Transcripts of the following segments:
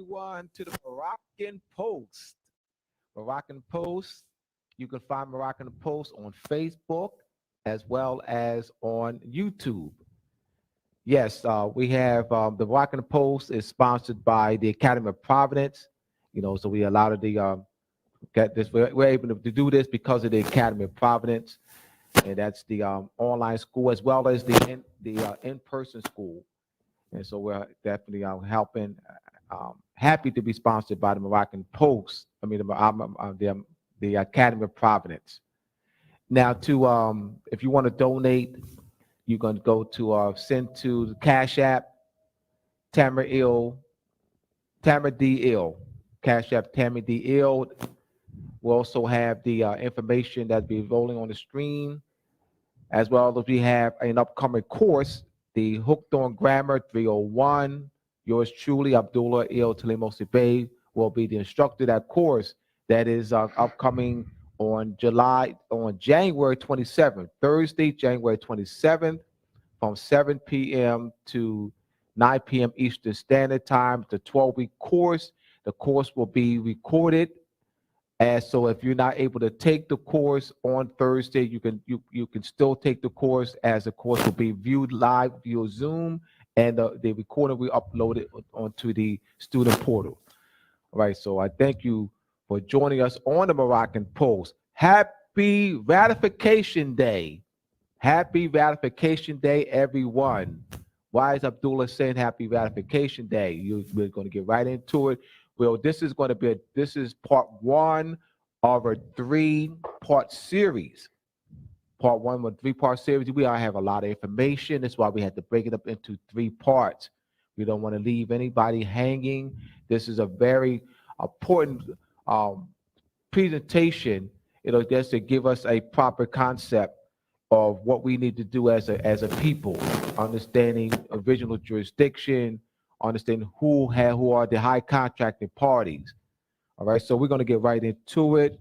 everyone to the Moroccan Post. Moroccan Post, you can find Moroccan Post on Facebook as well as on YouTube. Yes, we have the Moroccan Post is sponsored by the Academy of Providence. So we allowed the get this. We're able to do this because of the Academy of Providence, and that's the online school as well as the in-person school. And so we're definitely helping. Happy to be sponsored by the Moroccan Post. I mean, the Academy of Providence. Now, if you want to donate, you're going to go to send to the Cash App, Tamara D. Ill. Cash App, Tamara D. Ill. We'll also have the information that'll be rolling on the screen, as well as we have an upcoming course, the Hooked on Grammar 301. Yours truly, Abdullah Talib Mosi will be the instructor of that course that is upcoming on January 27th, Thursday, January 27th, from 7 p.m. to 9 p.m. Eastern Standard Time. It's a 12-week course. The course will be recorded. And so if you're not able to take the course on Thursday, you can still take the course, as the course will be viewed live via Zoom, and the recording we uploaded onto the student portal. All right, so I thank you for joining us on the Moroccan Post. Happy Ratification Day. Happy Ratification Day, everyone. Why is Abdullah saying Happy Ratification Day? We're going to get right into it. Well, this is part one of a three-part series. Part one of a three-part series. We have a lot of information. That's why we had to break it up into 3 parts. We don't want to leave anybody hanging. This is a very important presentation, just to give us a proper concept of what we need to do as a people, understanding original jurisdiction, understanding who are the high contracting parties. All right, so we're going to get right into it.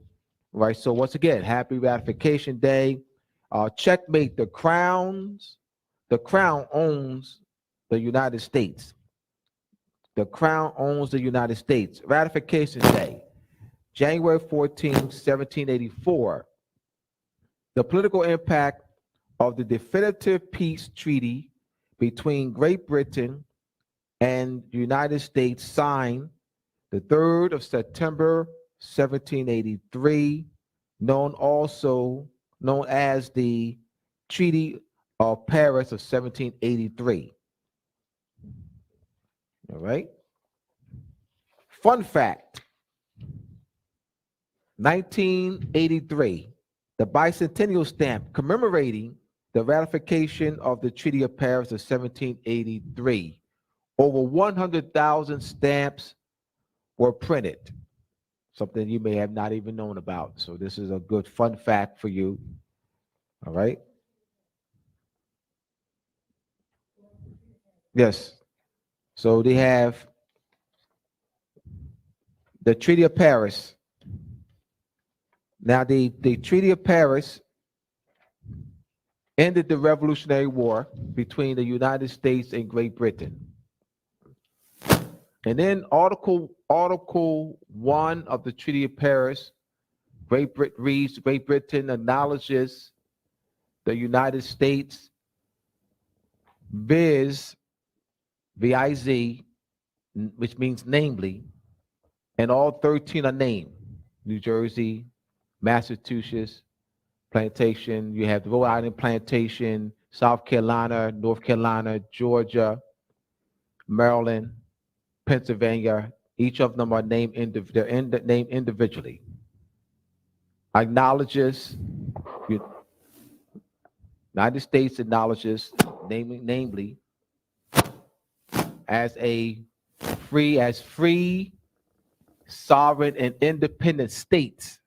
All right, so once again, happy Ratification Day. Checkmate. The crown owns the United States. The crown owns the United States. Ratification Day, January 14, 1784. The political impact of the definitive peace treaty between Great Britain and the United States, signed the 3rd of September, 1783, known as the Treaty of Paris of 1783. All right. Fun fact: 1983, the bicentennial stamp commemorating the ratification of the Treaty of Paris of 1783. Over 100,000 stamps were printed, something you may have not even known about. So this is a good fun fact for you. All right. Yes. So they have the Treaty of Paris. Now, the Treaty of Paris ended the Revolutionary War between the United States and Great Britain. And then Article 1 of the Treaty of Paris, Great Britain acknowledges the United States, viz, which means namely, and all 13 are named: New Jersey, Massachusetts, Plantation. You have the Rhode Island Plantation, South Carolina, North Carolina, Georgia, Maryland, Pennsylvania. Each of them are named individually. Acknowledges, United States acknowledges, namely, as free, sovereign, and independent states.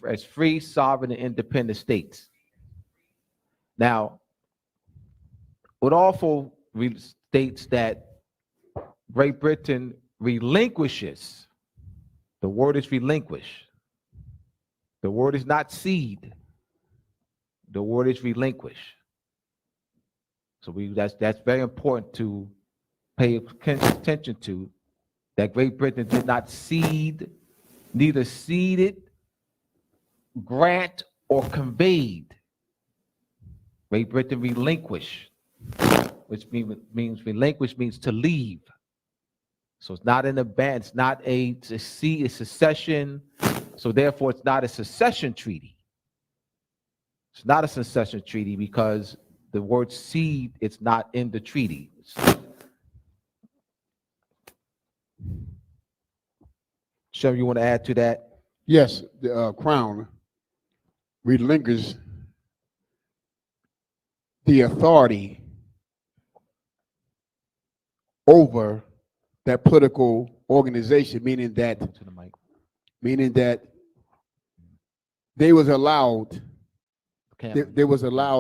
As free, sovereign, and independent states. Now, it also states that Great Britain relinquishes. The word is relinquish. The word is not cede. The word is relinquish. So that's very important to pay attention to. that Great Britain did not cede, neither ceded, grant, or conveyed. Great Britain relinquished, which means relinquish means to leave. So it's not an abandon, it's not a secession. So therefore, it's not a secession treaty. It's not a secession treaty because the word cede, it's not in the treaty. Shem, you want to add to that? Yes, the Crown relinquished the authority over that political organization, meaning that they was allowed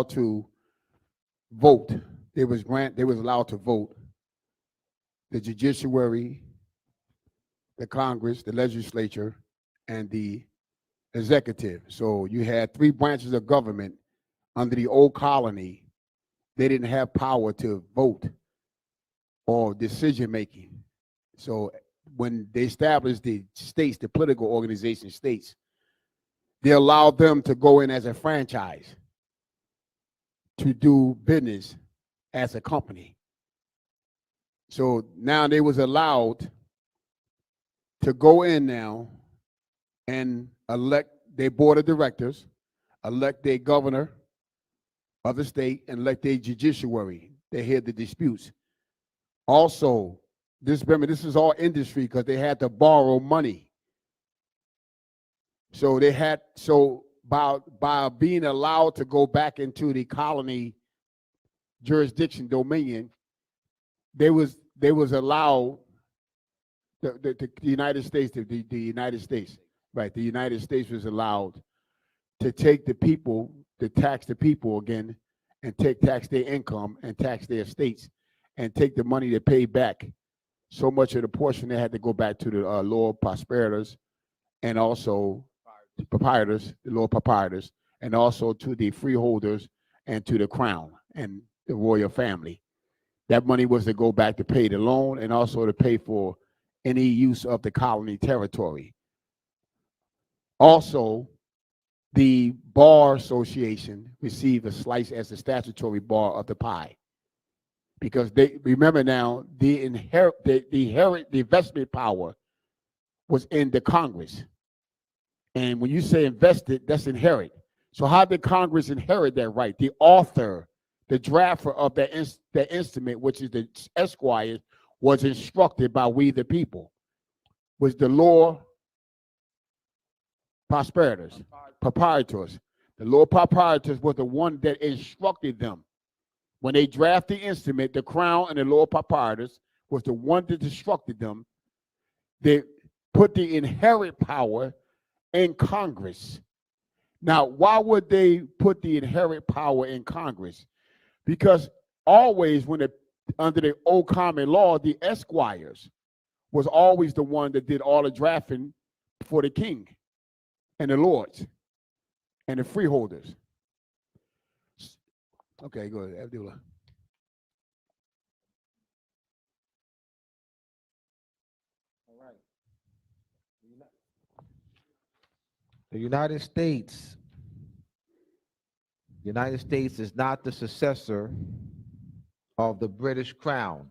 to vote. They was allowed to vote. The judiciary, the Congress, the legislature, and the executive. So you had three branches of government under the old colony. They didn't have power to vote or decision making. So when they established the states, the political organization states, they allowed them to go in as a franchise to do business as a company. So now they was allowed to go in now and elect their board of directors, elect their governor of the state, and elect their judiciary. They hear the disputes. Also, this is all industry because they had to borrow money. So by being allowed to go back into the colony jurisdiction dominion, they was allowed the United States, the United States, right? The United States was allowed to take the people, to tax the people again, and tax their income and tax their estates, and take the money to pay back. So much of the portion they had to go back to the Lord Prosperators, and also the Lord Proprietors, and also to the freeholders and to the crown and the royal family. That money was to go back to pay the loan and also to pay for any use of the colony territory. Also, the Bar Association received a slice as the statutory bar of the pie. Because they remember now the investment power was in the Congress. And when you say invested, that's inherit. So how did Congress inherit that right? The author, the drafter of that instrument, which is the Esquire, was instructed by we the people, was the Lord Proprietors. The Lord Proprietors was the one that instructed them. When they draft the instrument, the crown and the Lord Proprietors was the one that instructed them. They put the inherent power in Congress. Now, why would they put the inherent power in Congress? Because always under the old common law, the esquires was always the one that did all the drafting for the king and the lords and the freeholders. Okay, go ahead, Abdullah. All right. The United States is not the successor of the British Crown.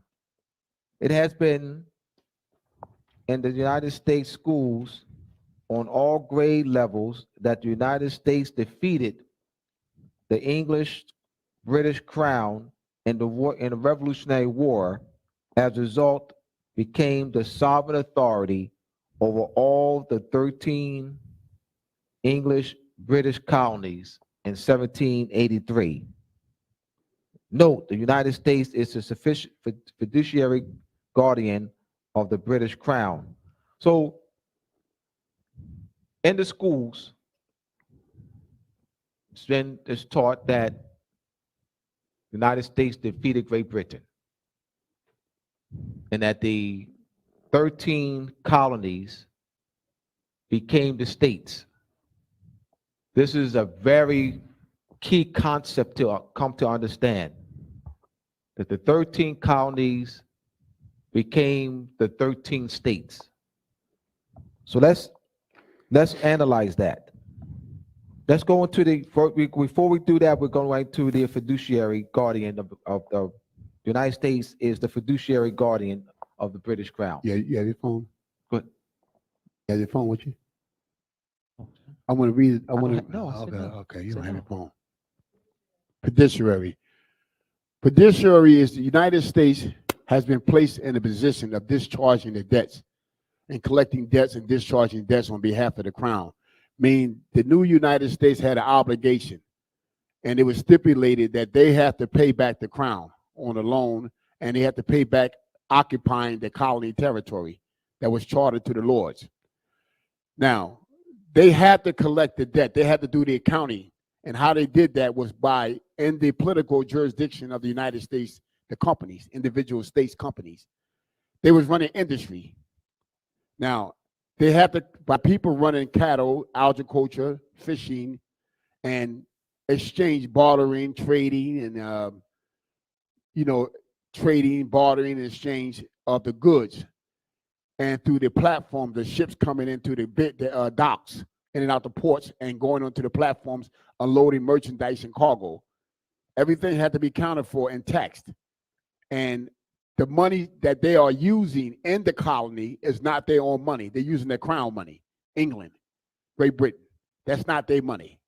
It has been in the United States schools on all grade levels that the United States defeated the English British Crown in the Revolutionary War, as a result, became the sovereign authority over all the 13 English British colonies in 1783. Note, the United States is the sufficient fiduciary guardian of the British Crown. So, in the schools, it's taught that the United States defeated Great Britain and that the 13 colonies became the states. This is a very key concept to come to understand, that the 13 colonies became the 13 states. So let's analyze that. Let's go into before we do that, we're going right to the fiduciary guardian of the United States is the fiduciary guardian of the British Crown. Yeah, you have your phone? Good. You have your phone with you? I want to read it. I want to. No, okay, you don't have your phone. Fiduciary. Fiduciary is the United States has been placed in a position of discharging the debts and collecting debts and discharging debts on behalf of the Crown. Meaning the new United States had an obligation, and it was stipulated that they have to pay back the Crown on a loan, and they have to pay back occupying the colony territory that was chartered to the Lords. Now, they had to collect the debt. They had to do the accounting. And how they did that was by, in the political jurisdiction of the United States, the companies, individual states companies. They was running industry. Now, they had to, by people running cattle, agriculture, fishing, and exchange, bartering, trading, and, trading, bartering, and exchange of the goods. And through the platform, the ships coming into the docks, in and out the ports, and going onto the platforms, unloading merchandise and cargo. Everything had to be accounted for and taxed. And the money that they are using in the colony is not their own money. They're using their crown money, England, Great Britain. That's not their money.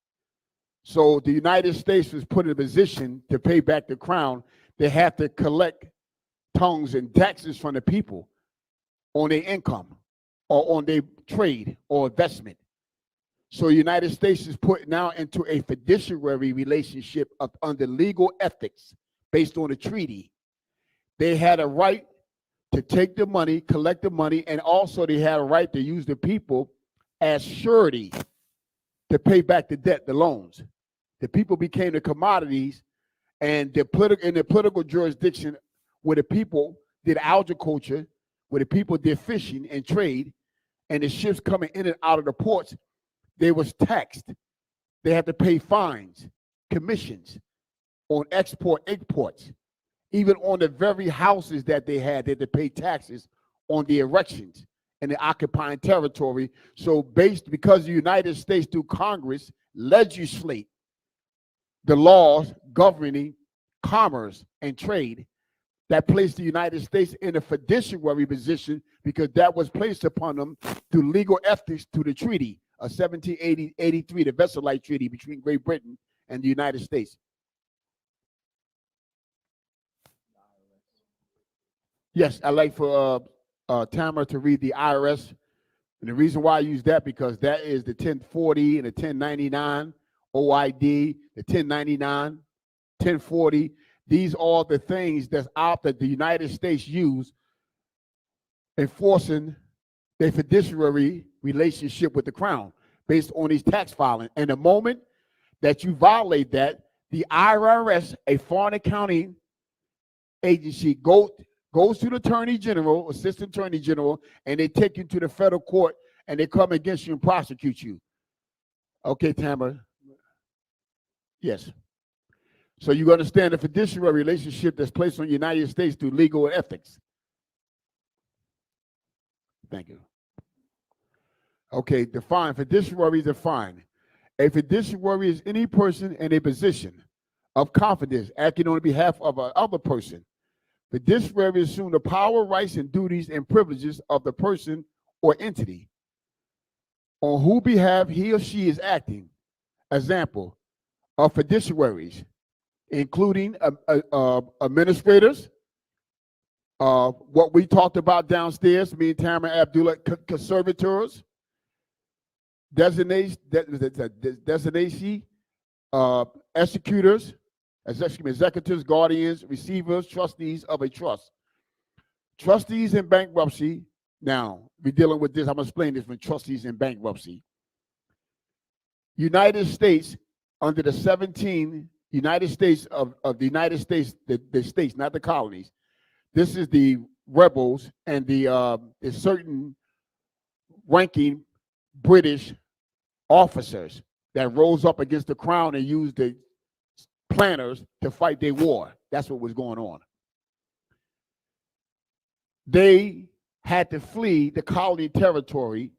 So the United States was put in a position to pay back the crown. They have to collect tongues and taxes from the people on their income or on their trade or investment. So the United States is put now into a fiduciary relationship under legal ethics based on a treaty. They had a right to take the money, collect the money, and also they had a right to use the people as surety to pay back the debt, the loans. The people became the commodities, and in the political jurisdiction where the people did agriculture, where the people did fishing and trade, and the ships coming in and out of the ports, they was taxed. They had to pay fines, commissions on imports. Even on the very houses that they had to pay taxes on the erections and the occupying territory. So because the United States through Congress legislate the laws governing commerce and trade, that placed the United States in a fiduciary position because that was placed upon them through legal ethics to the treaty of 1783, the Versailles Treaty between Great Britain and the United States. Yes, I'd like for Tamara to read the IRS. And the reason why I use that, because that is the 1040 and the 1099, OID, the 1099, 1040. These are the things that's out that the United States use enforcing their fiduciary relationship with the Crown based on these tax filings. And the moment that you violate that, the IRS, a foreign accounting agency, goes to the Attorney General, Assistant Attorney General, and they take you to the federal court and they come against you and prosecute you. Okay, Tamara. Yes. So you understand the fiduciary relationship that's placed on the United States through legal and ethics. Thank you. Okay, define. Fiduciary is defined. A fiduciary is any person in a position of confidence acting on behalf of another person. Fiduciary assume the power, rights, and duties and privileges of the person or entity on whose behalf he or she is acting. Example of fiduciaries, including administrators, what we talked about downstairs, me and Tamara Abdullah, conservators, designation, executors, executives, guardians, receivers, trustees of a trust. Trustees in bankruptcy. Now, we're dealing with this. I'm going to explain this with trustees in bankruptcy. United States, under the 17 United States of the United States, the states, not the colonies. This is the rebels and the certain ranking British officers that rose up against the crown and used the planners to fight their war. That's what was going on. they had to flee the colony territory,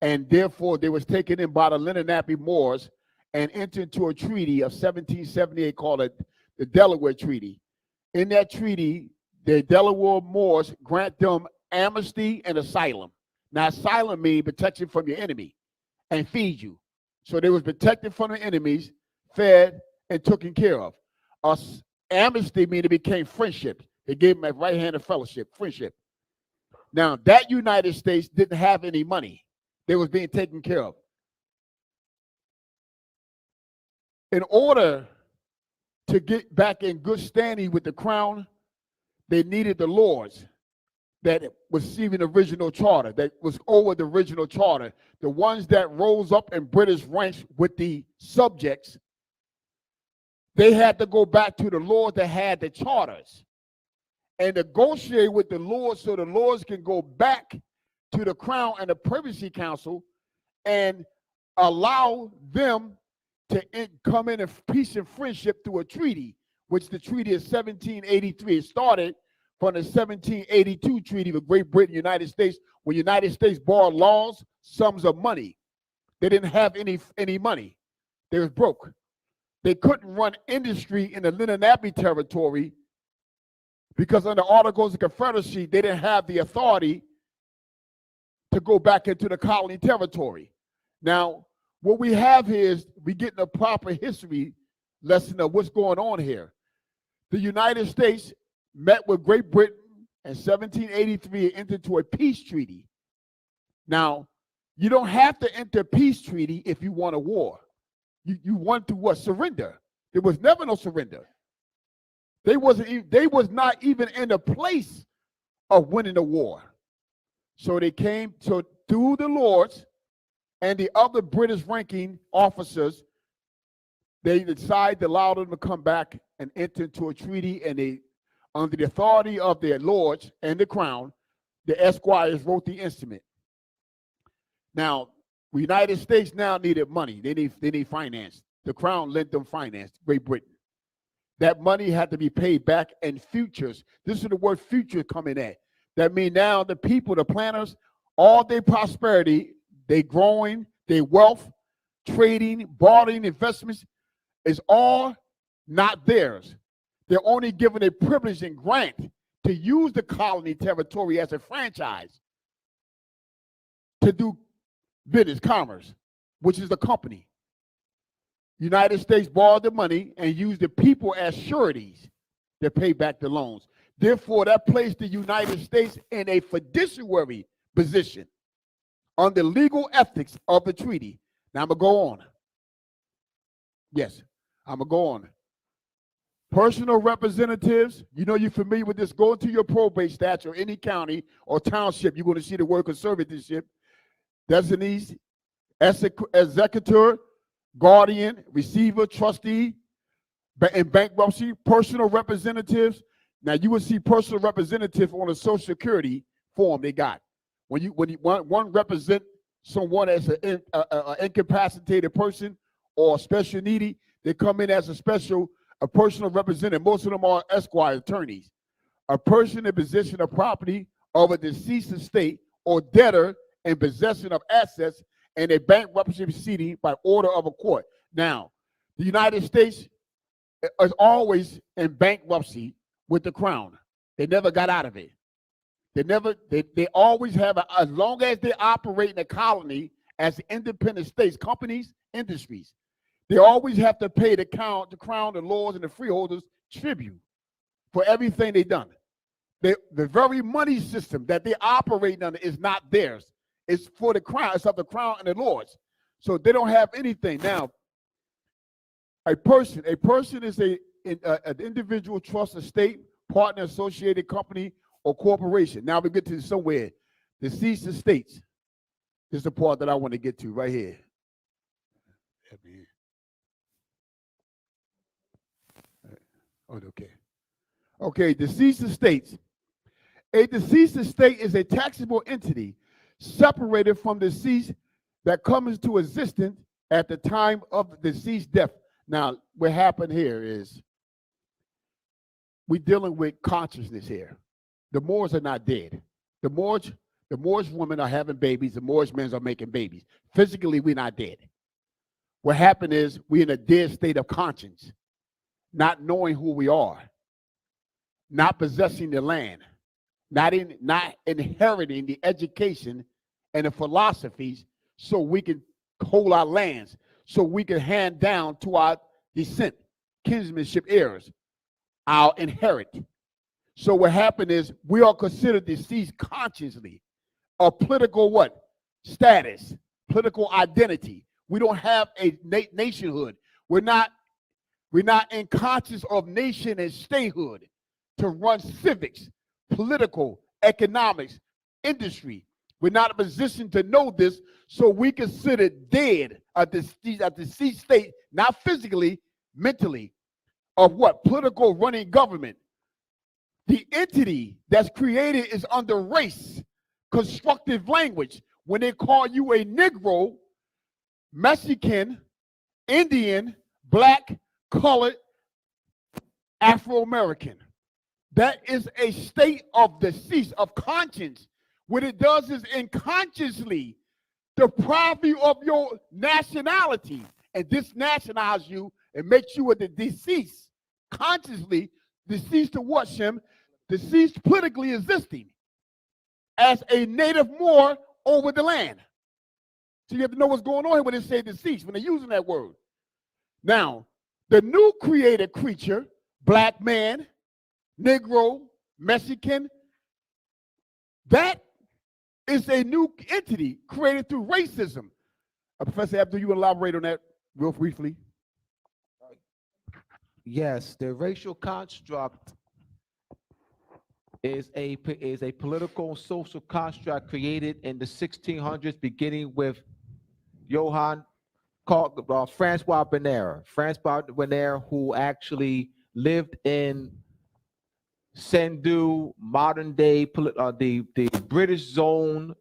and therefore they was taken in by the Lenape Moors and entered into a treaty of 1778 called the Delaware Treaty. In that treaty, the Delaware Moors grant them amnesty and asylum. Now, asylum means protection from your enemy and feed you. So they was protected from the enemies, fed, and taken care of. Amnesty means it became friendship. They gave them a right hand of fellowship, friendship. Now, that United States didn't have any money. They was being taken care of. In order to get back in good standing with the crown, they needed the lords that was receiving the original charter, that was over the original charter, the ones that rose up in British ranks with the subjects. They had to go back to the lords that had the charters and negotiate with the lords so the lords can go back to the crown and the privacy council and allow them to come in peace and friendship through a treaty, which the treaty of 1783. It started from the 1782 treaty with Great Britain, United States, when the United States borrowed laws, sums of money. They didn't have any money. They was broke. They couldn't run industry in the Lenape territory because under Articles of Confederacy, they didn't have the authority to go back into the colony territory. Now, what we have here is we getting a proper history lesson of what's going on here. The United States met with Great Britain in 1783 and entered into a peace treaty. Now, you don't have to enter a peace treaty if you want a war. You want to what? Surrender. There was never no surrender. They was not even in a place of winning the war. So they came through the lords and the other British ranking officers. They decided to allow them to come back and enter into a treaty, and they, under the authority of their lords and the crown, the esquires wrote the instrument. Now, the United States now needed money. They need finance. The crown lent them finance, Great Britain. That money had to be paid back in futures. This is the word future coming at. That means now the people, the planners, all their prosperity, they growing, their wealth, trading, borrowing, investments is all not theirs. They're only given a privilege and grant to use the colony territory as a franchise to do business, commerce, which is the company. United States borrowed the money and used the people as sureties to pay back the loans. Therefore, that placed the United States in a fiduciary position on the legal ethics of the treaty. Now, I'm going to go on. Yes, I'm going to go on. Personal representatives, you know you're familiar with this. Go into your probate statute or any county or township, you're going to see the word conservatorship. Designees, executor, guardian, receiver, trustee, in bankruptcy, personal representatives. Now you will see personal representative on the Social Security form they got. When one represent someone as an incapacitated person or special needy, they come in as a personal representative. Most of them are esquire attorneys. A person in possession of property of a deceased estate or debtor in possession of assets and a bankruptcy proceeding by order of a court. Now, the United States is always in bankruptcy with the crown. They never got out of it. They always have, as long as they operate in a colony as independent states, companies, industries, they always have to pay the crown, the lords, and the freeholders tribute for everything they've done. The very money system that they operate under is not theirs. It's for the crown. It's of the crown and the lords. So they don't have anything. Now, a person is an individual, trust, estate, partner, associated company, or corporation. Now we get to somewhere. Deceased estates. This is the part that I want to get to right here. Oh, okay. Okay, deceased estates. A deceased estate is a taxable entity separated from deceased that comes into existence at the time of the deceased death. Now, what happened here is we're dealing with consciousness here. The Moors are not dead. The Moorish women are having babies. The Moorish men are making babies. Physically, we're not dead. What happened is we're in a dead state of conscience, not knowing who we are, not possessing the land, not inheriting the education and the philosophies so we can hold our lands, so we can hand down to our descent, kinsmanship heirs, our inherit. So what happened is we are considered deceased consciously of political what? Status, political identity. We don't have a nationhood. We're not in conscious of nation and statehood to run civics, political, economics, industry. We're not in a position to know this, so we consider dead a deceased state, not physically, mentally, of what? Political running government. The entity that's created is under race, constructive language. When they call you a Negro, Mexican, Indian, black, colored, Afro-American. That is a state of decease, of conscience. What it does is unconsciously deprive you of your nationality and disnationalize you and makes you a deceased. Consciously deceased to what, Shem? Deceased politically existing as a native Moor over the land. So you have to know what's going on here when they say deceased, when they're using that word. Now, the new created creature, black man, Negro, Mexican, that is a new entity created through racism. Professor Abdul, you elaborate on that real briefly? Yes, the racial construct is a political and social construct created in the 1600s, beginning with Francois Bonner, who actually lived in Sindhu, modern day the British zone,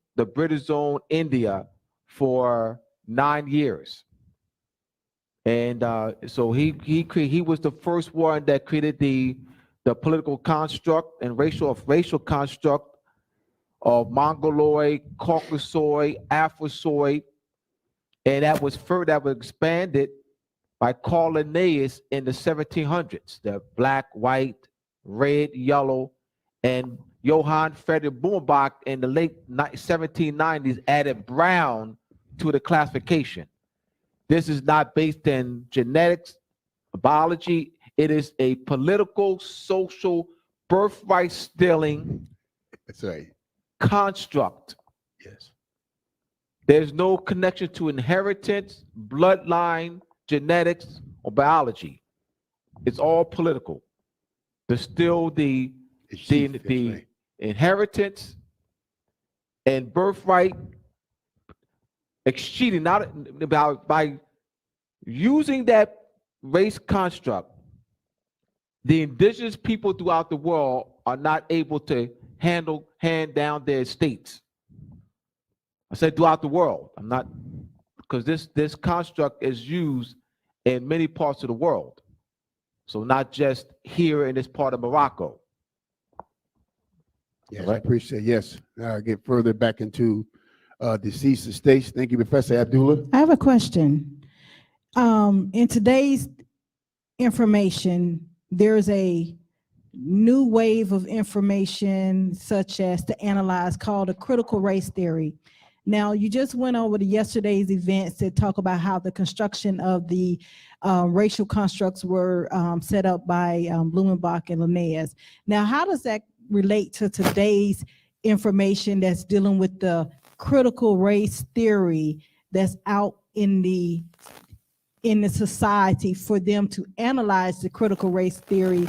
India, for 9 years, and so he was the first one that created the political construct and racial construct of Mongoloid, Caucasoid, Afrosoid, and that was expanded by Karl Linnaeus in the 1700s. The black, white, red, yellow, and Johann Friedrich Blumenbach in the late 1790s added brown to the classification. This is not based in genetics, biology. It is a political, social, birthright stealing That's right. construct. Yes. There's no connection to inheritance, bloodline, genetics, or biology. It's all political. There's still the inheritance and birthright exceeding, not about by using that race construct. The indigenous people throughout the world are not able to hand down their estates. I said throughout the world. I'm not, because this construct is used in many parts of the world. So not just here in this part of Morocco. Yes, right. I appreciate it. Yes. Now get further back into deceased estates. Thank you, Professor Abdullah. I have a question. In today's information, there's a new wave of information such as to analyze called a critical race theory. Now, you just went over to yesterday's events that talk about how the construction of the racial constructs were set up by Blumenbach and Linnaeus. Now, how does that relate to today's information that's dealing with the critical race theory that's out in the society for them to analyze the critical race theory,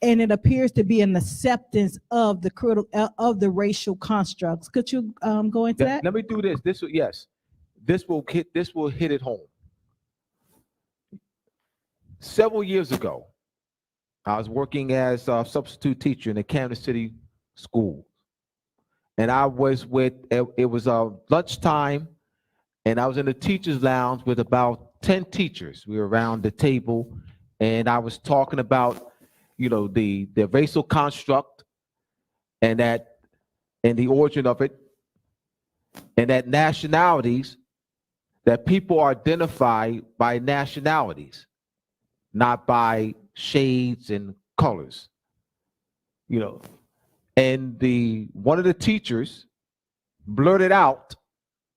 and it appears to be an acceptance of the racial constructs? Could you go into that? Let me do this. This will hit it home. Several years ago, I was working as a substitute teacher in the Kansas City school, and I was it was lunchtime, and I was in the teachers' lounge with about 10 teachers. We were around the table, and I was talking about, the racial construct, and that and the origin of it, and that nationalities, that people are identified by nationalities, not by shades and colors. You know, and one of the teachers blurted out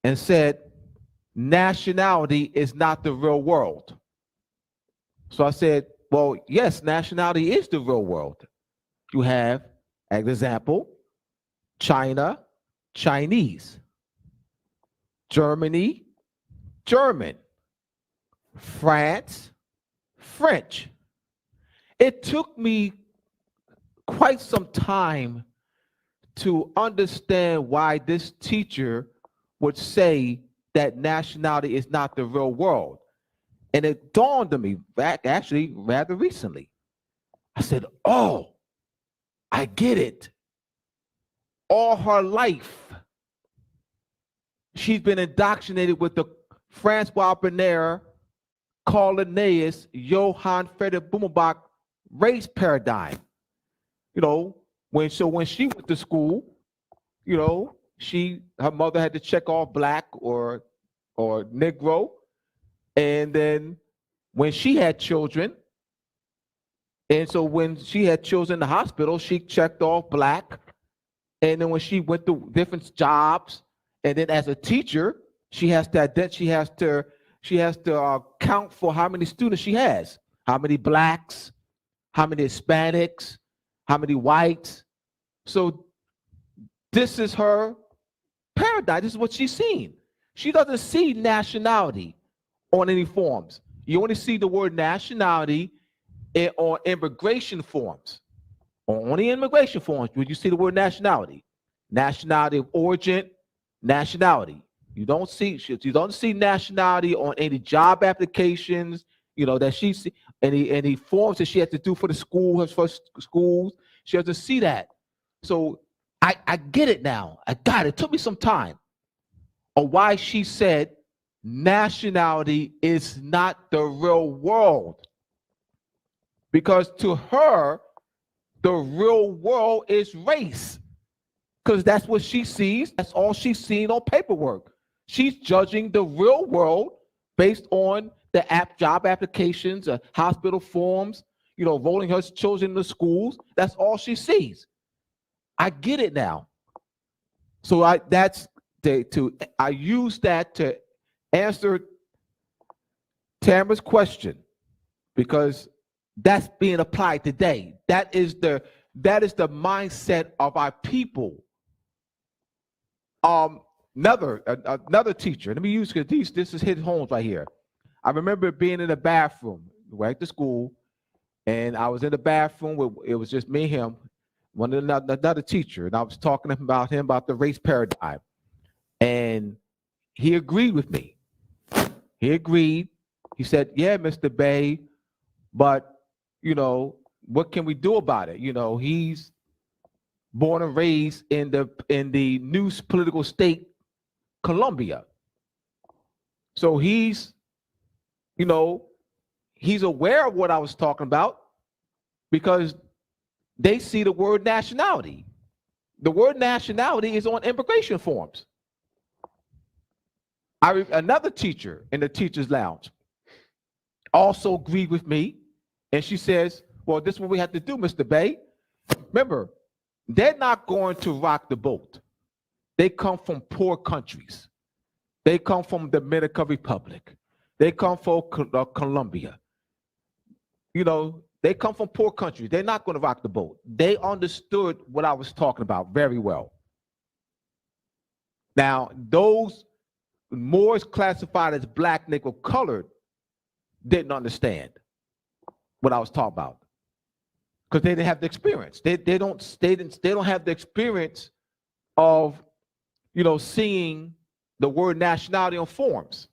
and said, nationality is not the real world. So I said, well, yes, nationality is the real world. You have, as example, China, Chinese, Germany, German, France, French. It took me quite some time to understand why this teacher would say that nationality is not the real world. And it dawned on me back actually rather recently. I said, oh, I get it. All her life, she's been indoctrinated with the Francois Bernier, Carl Linnaeus, Johann Friedrich Blumenbach race paradigm. You know, when she went to school, you know, her mother had to check off black or Negro. And then when she had children, and so when she had children in the hospital, she checked off black. And then when she went to different jobs, and then as a teacher, she has to count for how many students she has, how many blacks, how many Hispanics, how many whites. So this is her paradigm. This is what she's seen. She doesn't see nationality on any forms. You only see the word nationality on immigration forms. Only immigration forms would you see the word nationality. Nationality of origin, nationality. You don't see nationality on any job applications, you know, that she see any forms that she had to do for the school, her schools. She doesn't see that. So I get it now. I got it. It took me some time on why she said nationality is not the real world. Because to her, the real world is race. Because that's what she sees. That's all she's seen on paperwork. She's judging the real world based on the job applications, hospital forms, you know, rolling her children into schools. That's all she sees. I get it now. So I use that to answer Tamara's question, because that's being applied today. That is the mindset of our people. Another teacher. Let me use, because this is hit home right here. I remember being in the bathroom right at the school, and I was in the bathroom. It was just me and him, another teacher, and I was talking about him about the race paradigm, and he agreed with me. He agreed. He said, "Yeah, Mr. Bay, but you know, what can we do about it? You know, he's born and raised in the new political state, Colombia. So he's aware of what I was talking about, because they see the word nationality. The word nationality is on immigration forms." Another teacher in the teacher's lounge also agreed with me, and she says, "Well, this is what we have to do, Mr. Bay. Remember, they're not going to rock the boat. They come from poor countries. They come from the Dominican Republic. They come from Colombia. You know, they come from poor countries. They're not going to rock the boat." They understood what I was talking about very well. Now, those Moors classified as black, nickel, colored didn't understand what I was talking about, because they didn't have the experience. They don't have the experience of, you know, seeing the word nationality on forms.